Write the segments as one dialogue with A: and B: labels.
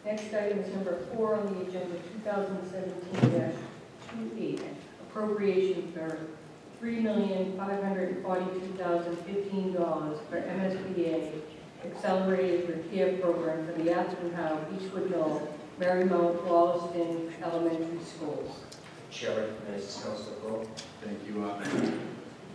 A: Next item is number 4 on the agenda, 2017-28, appropriation for $3,542,015 for MSBA Accelerated Repair Program for the Atherton Hough, Beechwood Knoll, Merrymount, Wollaston Elementary Schools.
B: Chair recognizes Councilor Crowe.
C: Thank you,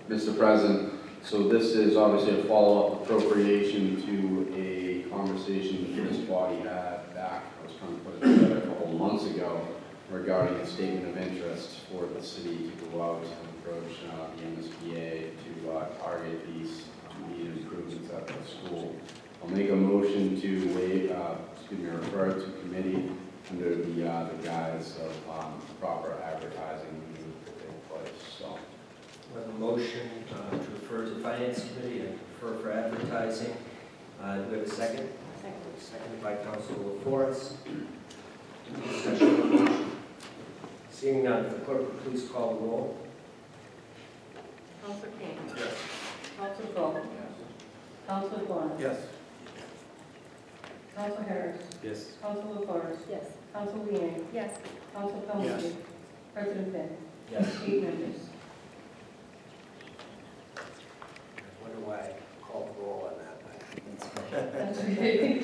C: Mr. President. So this is obviously a follow-up appropriation to a conversation that this body had back, I was trying to put it together a couple of months ago, regarding a statement of interest for the city to go out and approach the MSBA to target these needed improvements at the school. I'll make a motion to refer to committee under the guise of proper advertising needing to take place. So,
B: We have a motion to refer to Finance Committee and refer for advertising. Do we have a second? Seconded by Councilor LaForest. Discussion on the motion. Seeing none, the clerk will please call the roll.
A: Councilor King.
B: Yes.
A: Councilor Crowe. Councilor Vaughn.
B: Yes.
A: Councilor Harris.
B: Yes.
A: Councilor LaForest.
D: Yes.
A: Councilor Leeang.
D: Yes.
A: Councilor Calhoun.
B: Yes.
A: President Finn.
B: Yes.
A: 8 members.
B: I wonder why I called the roll on that.
A: That's okay.